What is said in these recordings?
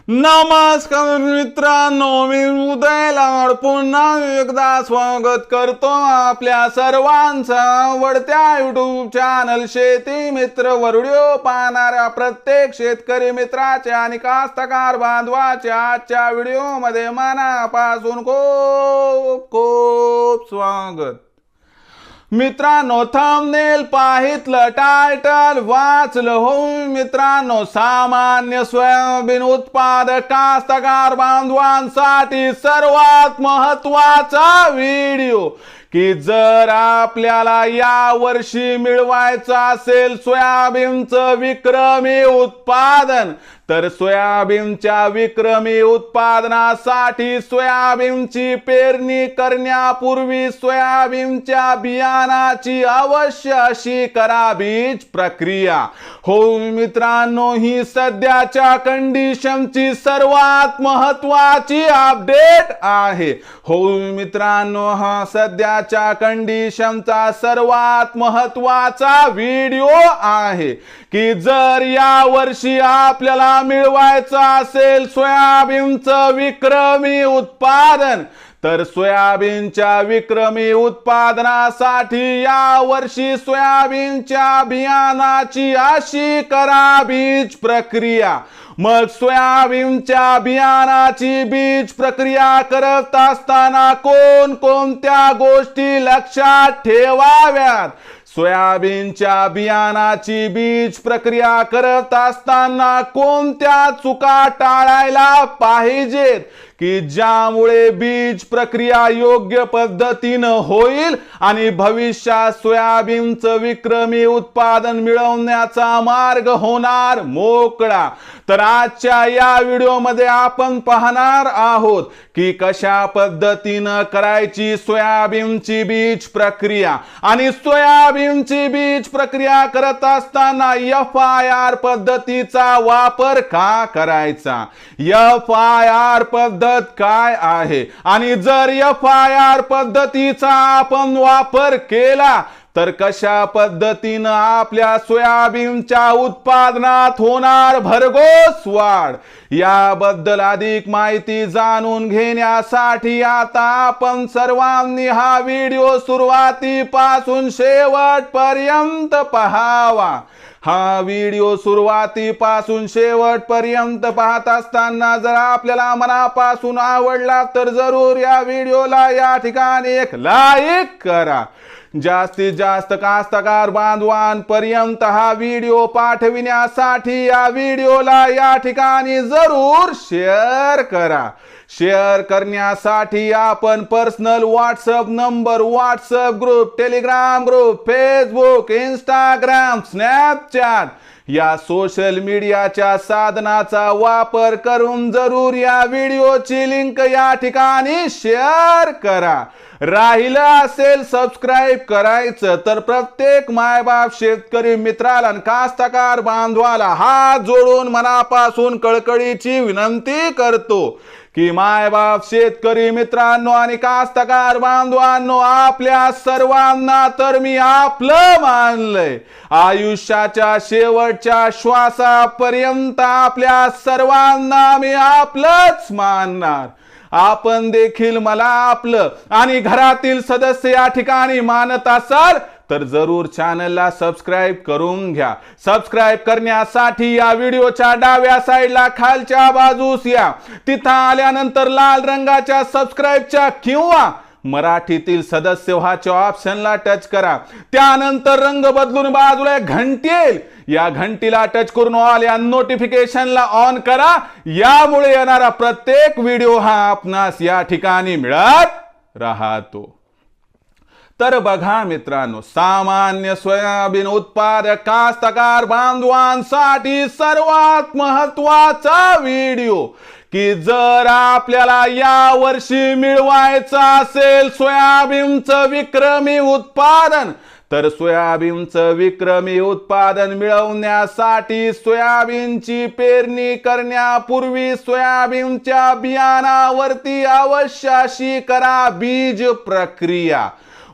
नमस्कार मित्रांनो, मी उदय लाड पुन्हा एकदा स्वागत करतो आपल्या सर्वांचा आवडत्या युट्यूब चॅनल शेती मित्र वर व्हिडिओ पाहणाऱ्या प्रत्येक शेतकरी मित्राचे आणि कास्तकार बांधवाचे आजच्या व्हिडिओमध्ये मनापासून खूप खूप स्वागत। मित्रांनो, थंबनेल पाहितलं, टायटल वाचलं हो मित्रांनो, सामान्य सोयाबीन उत्पादक कास्तकार बांधवांसाठी सर्वात महत्त्वाचा व्हिडिओ की जर आपल्याला या वर्षी मिळवायचं असेल सोयाबीनचं विक्रमी उत्पादन, तर सोयाबीनच्या विक्रमी उत्पादनासाठी सोयाबीनची पेरणी करण्यापूर्वी सोयाबीनच्या बियाणाची अवश्य अशी करा बीज प्रक्रिया। हो मित्रांनो, ही सध्याच्या कंडिशनची सर्वात महत्त्वाची अपडेट आहे। हो मित्रांनो, हा सध्याच्या कंडिशनचा सर्वात महत्त्वाचा व्हिडिओ आहे की जर या वर्षी आपल्याला मिळवायचं असेल सोयाबीनचं विक्रमी उत्पादन, तर सोयाबीनच्या विक्रमी उत्पादनासाठी या वर्षी सोयाबीनच्या बियाणाची अशी करा बीज प्रक्रिया। मग सोयाबीनच्या बियाणाची बीज प्रक्रिया करत असताना कोणकोणत्या गोष्टी लक्षात ठेवाव्यात? सोयाबीनच्या बियाणाची बीज प्रक्रिया करत असताना कोणत्या चुका टाळायला पाहिजेत की ज्यामुळे बीज प्रक्रिया योग्य पद्धतीनं होईल आणि भविष्यात सोयाबीनचं विक्रमी उत्पादन मिळवण्याचा मार्ग होणार मोकळा। तर आजच्या या व्हिडिओमध्ये आपण पाहणार आहोत की कशा पद्धतीनं करायची सोयाबीनची बीज प्रक्रिया आणि सोयाबीनची बीज प्रक्रिया करत असताना FIR पद्धतीचा वापर का करायचा, FIR पद्धत काय आहे आणि जर FIR पद्धतीचा आपण वापर केला तर कशा पद्धतीनं आपल्या सोयाबीनच्या उत्पादनात होणार भरघोस वाढ, याबद्दल अधिक माहिती जाणून घेण्यासाठी आता आपण सर्वांनी हा व्हिडिओ सुरुवातीपासून शेवटपर्यंत पाहावा। हा व्हिडिओ सुरुवातीपासून शेवटपर्यंत पाहत असताना जर आपल्याला मनापासून आवडला तर जरूर या व्हिडिओला या ठिकाणी एक लाईक करा। जास्तीत जास्त कास्तकार बांधवांपर्यंत हा व्हिडिओ पाठविण्यासाठी या व्हिडिओला या ठिकाणी जरूर शेअर करा। शेअर करण्यासाठी आपण personal WhatsApp number, WhatsApp group, Telegram group, Facebook, Instagram, Snapchat या सोशल मीडियाच्या साधनाचा वापर करून जरूर या व्हिडिओची लिंक या ठिकाणी शेअर करा। राहिलं असेल सबस्क्राईब करायचं तर प्रत्येक मायबाप शेतकरी मित्राला आणि कास्तकार बांधवाला हात जोडून मनापासून कळकळीची विनंती करतो की मायबाप शेतकरी मित्रांनो आणि कास्तकार बांधवांनो, आपल्या सर्वांना तर मी आपलं मानलंय। आयुष्याच्या शेवटच्या श्वासापर्यंत आपल्या सर्वांना मी आपलंच मानणार। आपण देखील मला आपलं आणि घरातील सदस्य या ठिकाणी मानत असाल तर जरूर चॅनलला सबस्क्राईब करून घ्या। सबस्क्राईब करण्यासाठी या व्हिडिओच्या डाव्या साईडला खालच्या बाजूस या, तिथं आल्यानंतर लाल रंगाच्या सबस्क्राईबच्या किंवा मराठीतील सदस्य व्हाच्या ऑप्शनला टच करा। त्यानंतर रंग बदलून बाजूला घंटी येईल, या घंटीला टच करून ऑल या नोटिफिकेशनला ऑन करा। यामुळे येणारा प्रत्येक व्हिडिओ हा आपणास या ठिकाणी मिळत राहतो। तर बघा मित्रांनो, सामान्य सोयाबीन उत्पादक कास्तकार बांधवांसाठी सर्वात महत्त्वाचा व्हिडिओ की जर आपल्याला या वर्षी मिळवायचं असेल सोयाबीनचं विक्रमी उत्पादन, तर सोयाबीनचं विक्रमी उत्पादन मिळवण्यासाठी सोयाबीनची पेरणी करण्यापूर्वी सोयाबीनच्या बियाणावरती अवश्य अशी करा बीज प्रक्रिया।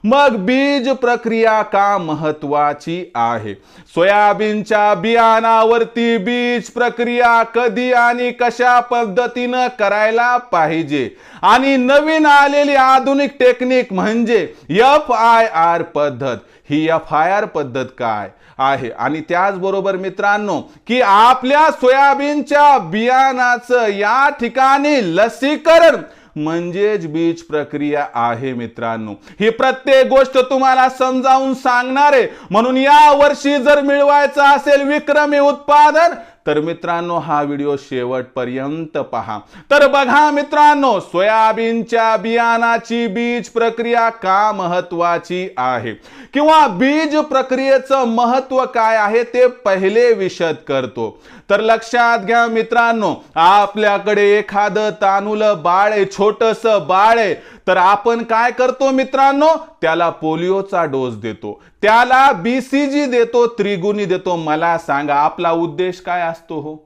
मग बीज प्रक्रिया का महत्वाची आहे? सोयाबीनच्या बियाणावरती बीज प्रक्रिया कधी आणि कशा पद्धतीनं करायला पाहिजे आणि नवीन आलेली आधुनिक टेक्निक म्हणजे FIR पद्धत, ही FIR पद्धत काय आहे? आणि त्याचबरोबर मित्रांनो की आपल्या सोयाबीनच्या बियाणाचं या ठिकाणी लसीकरण म्हणजेच बीज प्रक्रिया आहे मित्रांनो. ही प्रत्येक गोष्ट तुम्हाला समजावून सांगणार आहे. म्हणून या वर्षी जर मिळवायचं असेल विक्रमी उत्पादन तर मित्रांनो हा व्हिडिओ शेवटपर्यंत पहा. तर बघा मित्रांनो, सोयाबीनच्या बियाणाची बीज प्रक्रिया का महत्वाची आहे किंवा बीज प्रक्रियेचं महत्व काय आहे ते पहिले विशद करतो. तर लक्षात घ्या मित्रांनो, आपल्याकडे एखादं तान्हुलं बाळ आहे, छोटंसं बाळ आहे, तर आपण काय करतो मित्रांनो, त्याला पोलिओचा डोस देतो, त्याला BCG देतो, त्रिगुणी देतो. मला सांगा आपला उद्देश काय असतो? हो,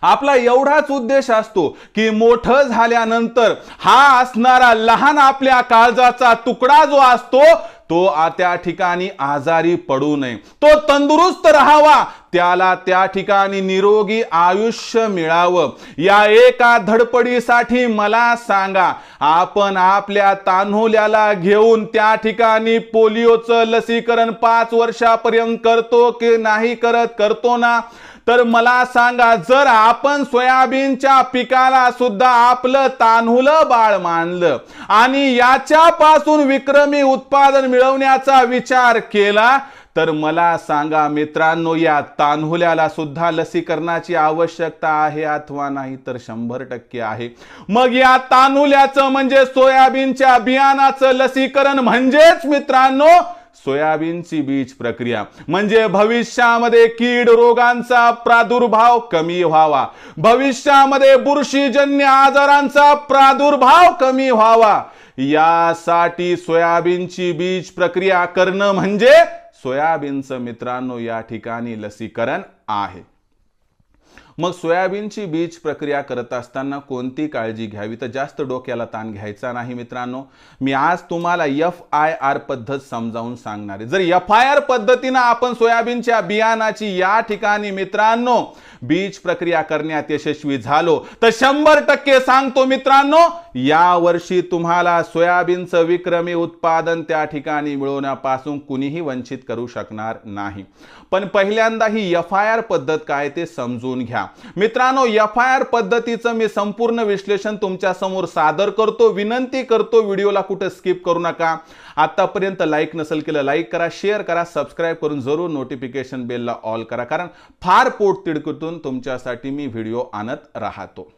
आपला एवढाच उद्देश असतो की मोठं झाल्यानंतर हा असणारा लहान आपल्या काळजाचा तुकडा जो असतो तो त्या ठिकाणी आजारी पडू नये, तो तंदुरुस्त राहावा, त्याला त्या ठिकाणी निरोगी आयुष्य मिळावं. या एका धडपडीसाठी मला सांगा, आपण आपल्या तान्हुल्याला घेऊन त्या ठिकाणी पोलिओचं लसीकरण 5 वर्षापर्यंत करतो की नाही करत? करतो ना? तर मला सांगा, जर आपण सोयाबीनच्या पिकाला सुद्धा आपलं तान्हुलं बाळ मानलं आणि याच्यापासून विक्रमी उत्पादन मिळवण्याचा विचार केला तर मला सांगा मित्रांनो, या तान्हुल्याला सुद्धा लसीकरणाची आवश्यकता आहे अथवा नाही? तर 100% आहे. मग या तान्हुल्याचं म्हणजे सोयाबीनच्या बियाणाचं लसीकरण म्हणजेच मित्रांनो सोयाबीनची बीज प्रक्रिया, म्हणजे भविष्यामध्ये कीड रोगांचा प्रादुर्भाव कमी व्हावा, भविष्यामध्ये बुरशीजन्य आजारांचा प्रादुर्भाव कमी व्हावा, यासाठी सोयाबीनची बीज प्रक्रिया करणं म्हणजे सोयाबीनचं मित्रांनो या ठिकाणी लसीकरण आहे. मग सोयाबीनची बीज प्रक्रिया करत असताना कोणती काळजी घ्यावी? तर जास्त डोक्याला ताण घ्यायचा नाही मित्रांनो. मी आज तुम्हाला FIR पद्धत समजावून सांगणार आहे. जर FIR पद्धतीने आपण सोयाबीनच्या बियाणाची या ठिकाणी मित्रांनो बीज प्रक्रिया करण्यात यशस्वी झालो तर 100% सांगतो मित्रांनो, या वर्षी तुम्हाला सोयाबीनचं विक्रमी उत्पादन त्या ठिकाणी मिळवण्यापासून कुणीही वंचित करू शकणार नाही. पण पहिल्यांदा ही FIR पद्धत काय ते समजून घ्या मित्रांनो. FIR पद्धतीचं मी संपूर्ण विश्लेषण तुमच्या समोर सादर करतो. विनंती करतो व्हिडिओला कुठे स्किप करू नका. आतापर्यंत लाईक नसेल केलं लाईक करा, शेअर करा, सबस्क्राईब करून जरूर नोटिफिकेशन बेलला ऑल करा, कारण फार पोट तिडकीतून तुमच्यासाठी मी व्हिडिओ आणत राहतो.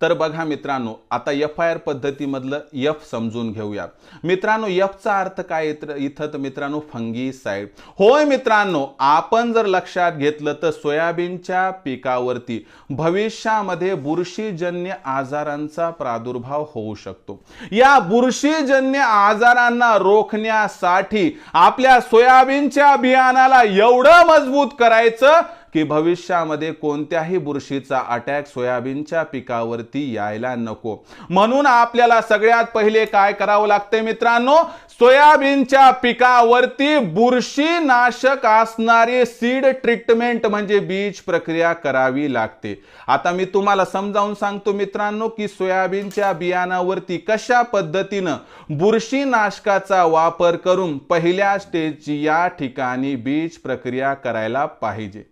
तर बघा मित्रांनो, आता FIR पद्धतीमधलं F समजून घेऊया मित्रांनो. F चा अर्थ काय इथं? तर मित्रांनो फंगीसाइड. होय मित्रांनो, आपण जर लक्षात घेतलं तर सोयाबीनच्या पिकावरती भविष्यामध्ये बुरशीजन्य आजारांचा प्रादुर्भाव होऊ शकतो. या बुरशीजन्य आजारांना रोखण्यासाठी आपल्या सोयाबीनच्या बियाणाला एवढं मजबूत करायचं की भविष्यामध्ये कोणत्याही बुरशीचा अटॅक सोयाबीनच्या पिकावरती यायला नको. म्हणून आपल्याला सगळ्यात पहिले काय करावं लागतंय मित्रांनो, सोयाबीनच्या पिकावरती बुरशीनाशक असणारी सीड ट्रीटमेंट म्हणजे बीज प्रक्रिया करावी लागते. आता मी तुम्हाला समजावून सांगतो मित्रांनो की सोयाबीनच्या बियाणावरती कशा पद्धतीनं बुरशीनाशकाचा वापर करून पहिल्या स्टेजची या ठिकाणी बीज प्रक्रिया करायला पाहिजे.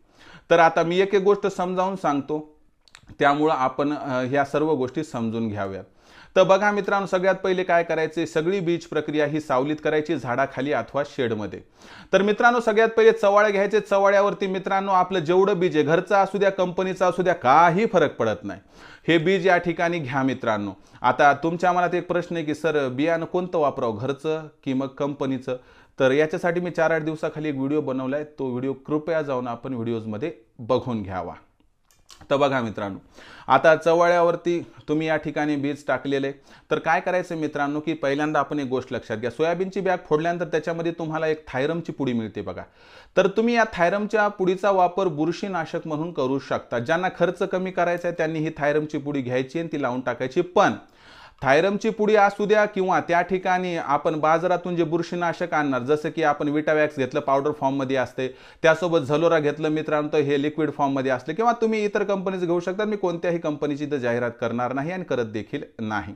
तर आता मी एक गोष्ट समजावून सांगतो, त्यामुळे आपण ह्या सर्व गोष्टी समजून घ्याव्यात. तर बघा मित्रांनो, सगळ्यात पहिले काय करायचे, सगळी बीज प्रक्रिया ही सावलीत करायची, झाडाखाली अथवा शेडमध्ये. तर मित्रांनो सगळ्यात पहिले चवाळे घ्यायचे. चवाळ्यावरती मित्रांनो आपलं जेवढं बीज आहे, घरचं असू द्या कंपनीचं असू द्या, काही फरक पडत नाही, हे बीज या ठिकाणी घ्या मित्रांनो. आता तुमच्या मनात एक प्रश्न आहे की सर बियाणं कोणतं वापरावं, घरचं की मग कंपनीचं? तर याच्यासाठी मी 4-8 दिवसाखाली एक व्हिडिओ बनवलाय, तो व्हिडिओ कृपया जाऊन आपण व्हिडिओजमध्ये बघून घ्यावा. तर बघा मित्रांनो, आता चवळ्यावरती तुम्ही या ठिकाणी बीज टाकलेले. तर काय करायचं मित्रांनो की पहिल्यांदा आपण एक गोष्ट लक्षात घ्या, सोयाबीनची बॅग फोडल्यानंतर त्याच्यामध्ये तुम्हाला एक थायरमची पुडी मिळते बघा. तर तुम्ही या थायरमच्या पुडीचा वापर बुरशीनाशक म्हणून करू शकता. ज्यांना खर्च कमी करायचा आहे त्यांनी ही थायरमची पुडी घ्यायची आणि ती लावून टाकायची. पण थायरमची पुडी असू द्या किंवा त्या ठिकाणी आपण बाजारातून जे बुरशीनाशक आणणार, जसं की आपण विटावॅक्स घेतलं पावडर फॉर्ममध्ये असते, त्यासोबत झलोरा घेतलं मित्रांनो तर हे लिक्विड फॉर्ममध्ये असते, किंवा तुम्ही इतर कंपनीचं घेऊ शकता. मी कोणत्याही कंपनीची तर जाहिरात करणार नाही आणि करत देखील नाही.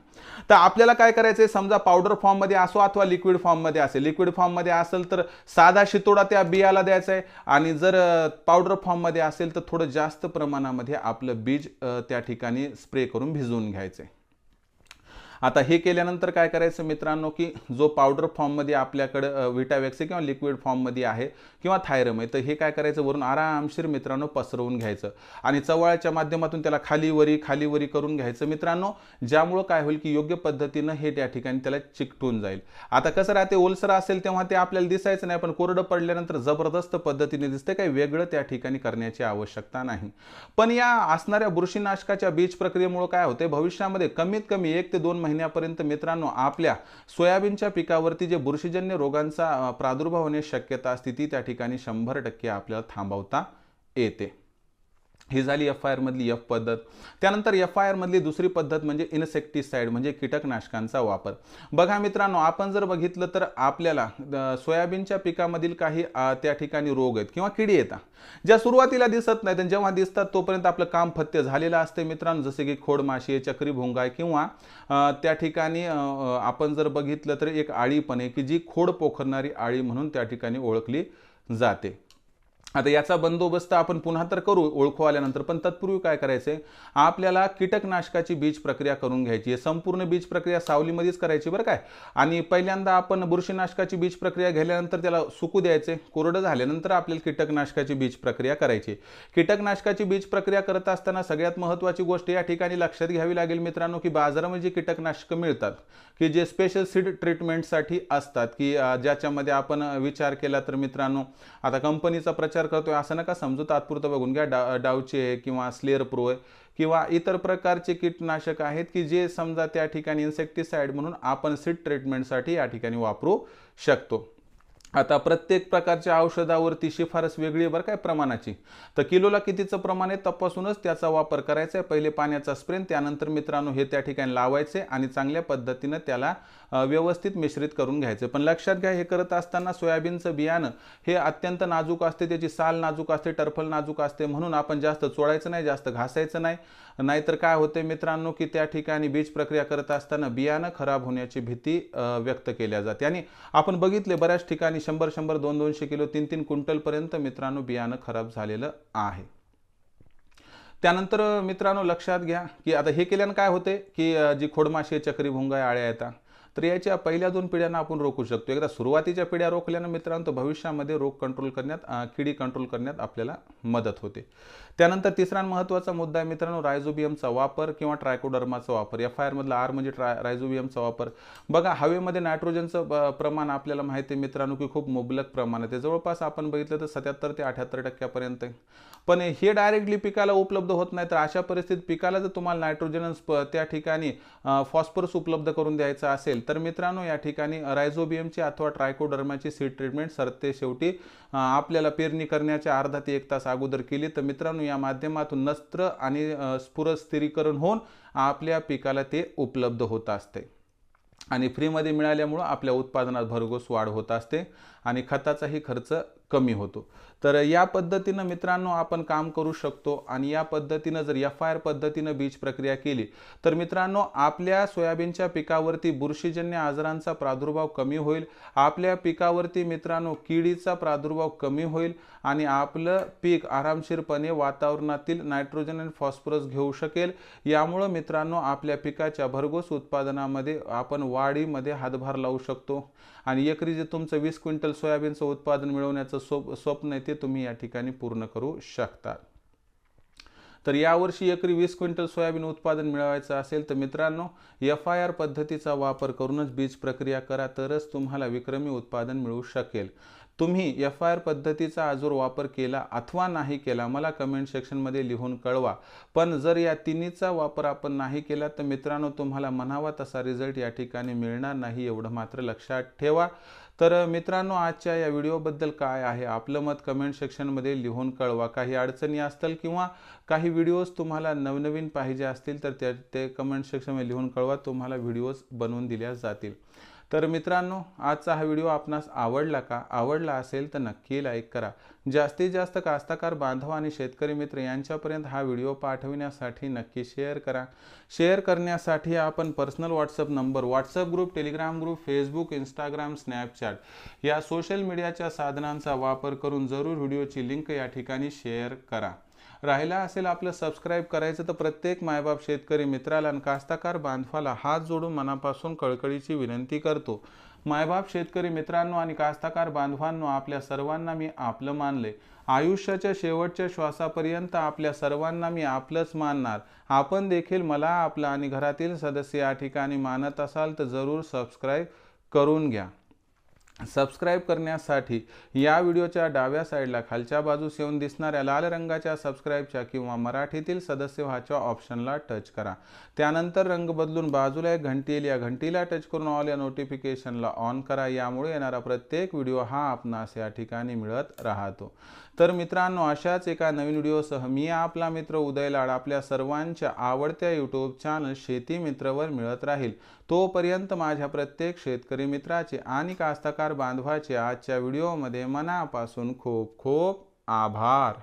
तर आपल्याला काय करायचं आहे, समजा पावडर फॉर्ममध्ये असो अथवा लिक्विड फॉर्ममध्ये असेल. लिक्विड फॉर्ममध्ये असेल तर साधा शितोडा त्या बियाला द्यायचा आहे, आणि जर पावडर फॉर्ममध्ये असेल तर थोडं जास्त प्रमाणामध्ये आपलं बीज त्या ठिकाणी स्प्रे करून भिजवून घ्यायचं आहे. आता हे केल्यानंतर काय करायचं मित्रांनो, की जो पावडर फॉर्ममध्ये आपल्याकडे विटावॅक्स किंवा लिक्विड फॉर्ममध्ये आहे किंवा थायरम आहे, तर हे काय करायचं, वरून आरामशीर मित्रांनो पसरवून घ्यायचं आणि चवळ्याच्या माध्यमातून त्याला खालीवरी करून घ्यायचं मित्रांनो, ज्यामुळं काय होईल की योग्य पद्धतीनं हे त्या ठिकाणी त्याला चिकटून जाईल. आता कसं राहते, ओलसर असेल तेव्हा ते आपल्याला दिसायचं नाही, पण कोरडं पडल्यानंतर जबरदस्त पद्धतीने दिसते, काही वेगळं त्या ठिकाणी करण्याची आवश्यकता नाही. पण या असणाऱ्या बुरशीनाशकाच्या बीज प्रक्रियेमुळे काय होते, भविष्यामध्ये कमीत कमी 1 ते 2 महिन्यापर्यंत मित्रांनो आपल्या सोयाबीनच्या पिकावरती जे बुरशीजन्य रोगांचा प्रादुर्भाव होण्याची शक्यता असते ती त्या ठिकाणी 100% आपल्याला थांबवता येते. ही झाली FIR मधली F पद्धत. त्यानंतर FIR मधली दुसरी पद्धत म्हणजे इन्सेक्टिसाइड म्हणजे कीटकनाशकांचा वापर. बघा मित्रांनो, आपण जर बघितलं तर आपल्याला सोयाबीनच्या पिकामधील काही त्या ठिकाणी रोग आहेत किंवा किडी येतात, ज्या सुरुवातीला दिसत नाहीत आणि जेव्हा दिसतात तोपर्यंत आपलं काम फत्ते झालेलं असते मित्रांनो, जसे की खोडमाशी आहे, चक्री भोंगा किंवा त्या ठिकाणी आपण जर बघितलं तर एक आळी पण आहे की जी खोड पोखरणारी आळी म्हणून त्या ठिकाणी ओळखली जाते. आता याचा बंदोबस्त आपण पुन्हा तर करू ओळखू आल्यानंतर, पण तत्पूर्वी काय करायचंय, आपल्याला कीटकनाशकाची बीज प्रक्रिया करून घ्यायची आहे. संपूर्ण बीज प्रक्रिया सावलीमध्येच करायची बरं काय. आणि पहिल्यांदा आपण बुरशीनाशकाची बीज प्रक्रिया घेतल्यानंतर त्याला सुकू द्यायचे, कोरडं झाल्यानंतर आपल्याला कीटकनाशकाची बीज प्रक्रिया करायची. कीटकनाशकाची बीज प्रक्रिया करत असताना सगळ्यात महत्त्वाची गोष्ट या ठिकाणी लक्षात घ्यावी लागेल मित्रांनो, की बाजारामध्ये कीटकनाशकं मिळतात की जे स्पेशल सीड ट्रीटमेंटसाठी असतात, की ज्याच्यामध्ये आपण विचार केला तर मित्रांनो, आता कंपनीचा प्रचार करतोय असं नका समजू, तात्पुरतं बघून घ्या. डावचे किंवा स्लेअर प्रो किंवा इतर प्रकारचे कीटनाशक आहेत की जे समजा त्या ठिकाणी इन्सेक्टिसाइड म्हणून आपण सीड ट्रीटमेंटसाठी या ठिकाणी वापरू शकतो. आता प्रत्येक प्रकारच्या औषधावरती शिफारस वेगळी आहे बरं काय प्रमाणाची. तर किलोला कितीचं प्रमाण आहे तपासूनच त्याचा वापर करायचा आहे. पहिले पाण्याचा स्प्रे, त्यानंतर मित्रांनो हे त्या ठिकाणी लावायचे आणि चांगल्या पद्धतीनं त्याला व्यवस्थित मिश्रित करून घ्यायचे. पण लक्षात घ्या, हे करत असताना सोयाबीनचं बियाणं हे अत्यंत नाजूक असते, त्याची साल नाजूक असते, टरफल नाजूक असते, म्हणून आपण जास्त चोळायचं नाही, जास्त घासायचं नाही. नाहीतर काय होते मित्रांनो, की त्या ठिकाणी बीज प्रक्रिया करत असताना बियाणं खराब होण्याची भीती व्यक्त केल्या जाते. आणि आपण बघितले बऱ्याच ठिकाणी 100-100, 200-200 किलो, 3-3 क्विंटलपर्यंत मित्रांनो बियाणं खराब झालेलं आहे. त्यानंतर मित्रांनो लक्षात घ्या, की आता हे केल्यानं काय होते, की जी खोडमाशी, चक्री भोंगा, आळ्या येतात, तर याच्या पहिल्या 2 पिढ्यांना आपण रोखू शकतो. एकदा सुरुवातीच्या पिढ्या रोखल्यानं मित्रांनो भविष्यामध्ये रोग कंट्रोल करण्यात, किडी कंट्रोल करण्यात आपल्याला मदत होते. त्यानंतर तिसरा महत्त्वाचा मुद्दा आहे मित्रांनो, रायझोबियमचा वापर किंवा ट्रायकोडर्माचा वापर. FIR मधला R म्हणजे रायझोबियमचा वापर. बघा, हवेमध्ये नायट्रोजनचं प्रमाण आपल्याला माहिती आहे मित्रांनो की खूप मुबलक प्रमाणात आहे, जवळपास आपण बघितलं तर 77 ते 78% आहे. पण हे डायरेक्टली पिकाला उपलब्ध होत नाही, तर अशा परिस्थितीत पिकाला जर तुम्हाला नायट्रोजन त्या ठिकाणी फॉस्फरस उपलब्ध करून द्यायचं असेल तर मित्रांनो या ठिकाणी रायझोबियमची अथवा ट्रायकोडर्माची सीड ट्रीटमेंट सरते शेवटी आपल्याला पेरणी करण्याच्या अर्धा ते 1 तास अगोदर केली तर मित्रांनो या माध्यमातून नत्र आणि स्फुर स्थिरीकरण होऊन आपल्या पिकाला ते उपलब्ध होत असते आणि फ्रीमध्ये मिळाल्यामुळं आपल्या उत्पादनात भरघोस वाढ होत असते आणि खताचाही खर्च कमी होतो. तर या पद्धतीनं मित्रांनो आपण काम करू शकतो आणि या पद्धतीनं जर FIR पद्धतीनं बीज प्रक्रिया केली तर मित्रांनो आपल्या सोयाबीनच्या पिकावरती बुरशीजन्य आजारांचा प्रादुर्भाव कमी होईल, आपल्या पिकावरती मित्रांनो किडीचा प्रादुर्भाव कमी होईल आणि आपलं पीक आरामशीरपणे वातावरणातील नायट्रोजन आणि फॉस्फरस घेऊ शकेल. यामुळे मित्रांनो आपल्या पिकाच्या भरघोस उत्पादनामध्ये आपण वाढीमध्ये हातभार लावू शकतो आणि एकरी जे तुमचं 20 क्विंटल सोयाबीनचं उत्पादन मिळवण्याचं स्वप्न आहे ते तुम्ही या ठिकाणी पूर्ण करू शकता. तर यावर्षी एकरी 20 क्विंटल सोयाबीन उत्पादन मिळवायचं असेल तर मित्रांनो FIR पद्धतीचा वापर करूनच बीज प्रक्रिया करा, तरच तुम्हाला विक्रमी उत्पादन मिळू शकेल. तुम्ही FIR पद्धतीचा अजून वापर केला अथवा नाही केला मला कमेंट सेक्शनमध्ये लिहून कळवा। पण जर या तिन्हीचा वापर आपण नाही केला तर मित्रांनो तुम्हाला म्हणावा तसा रिझल्ट या ठिकाणी मिळणार नाही, एवढं मात्र लक्षात ठेवा। तर मित्रांनो आजच्या या व्हिडिओबद्दल काय आहे आपलं मत कमेंट सेक्शनमध्ये लिहून कळवा। काही अडचणी असतील किंवा काही व्हिडिओज तुम्हाला नवनवीन पाहिजे असतील तर ते कमेंट सेक्शनमध्ये लिहून कळवा, तुम्हाला व्हिडिओज बनवून दिल्या जातील। तर मित्रांनो आजचा हा व्हिडिओ आपणास आवडला का? आवडला असेल तर नक्की लाईक करा। जास्तीत जास्त कास्तकार बांधव आणि शेतकरी मित्र यांच्यापर्यंत हा व्हिडिओ पाठविण्यासाठी नक्की शेअर करा। शेअर करण्यासाठी आपण personal WhatsApp number, WhatsApp group, Telegram group, Facebook, Instagram, Snapchat या सोशल मीडियाच्या साधनांचा वापर करून जरूर व्हिडिओची लिंक या ठिकाणी शेअर करा। राहिला असेल आपलं सबस्क्राईब करायचं तर प्रत्येक मायबाप शेतकरी मित्राला आणि कास्तकार बांधवाला हात जोडून मनापासून कळकळीची विनंती करतो। मायबाप शेतकरी मित्रांनो आणि कास्तकार बांधवांनो आपल्या सर्वांना मी आपलं मानले। आयुष्याच्या शेवटच्या श्वासापर्यंत आपल्या सर्वांना मी आपलंच मानणार। आपण देखील मला आपला आणि घरातील सदस्य या ठिकाणी मानत असाल तर जरूर सबस्क्राईब करून घ्या। सबस्क्राईब करण्यासाठी या व्हिडिओच्या डाव्या साईडला खालच्या बाजूस येऊन दिसणाऱ्या लाल रंगाच्या सबस्क्राईबच्या किंवा मराठीतील सदस्य व्हाच्या ऑप्शनला टच करा। त्यानंतर रंग बदलून बाजूला एक घंटी येईल, या घंटीला टच करून ऑल या नोटिफिकेशनला ऑन करा। यामुळे येणारा प्रत्येक व्हिडिओ हा आपणास या ठिकाणी मिळत राहतो। तर मित्रांनो अशाच एका नवीन व्हिडिओसह मी आपला मित्र उदय लाड आपल्या सर्वांच्या आवडत्या यूट्यूब चॅनल शेती मित्रवर मिळत राहील। तोपर्यंत माझ्या प्रत्येक शेतकरी मित्राचे आणि कास्तकार बांधवाचे आजच्या व्हिडिओमध्ये मनापासून खूप खूप आभार।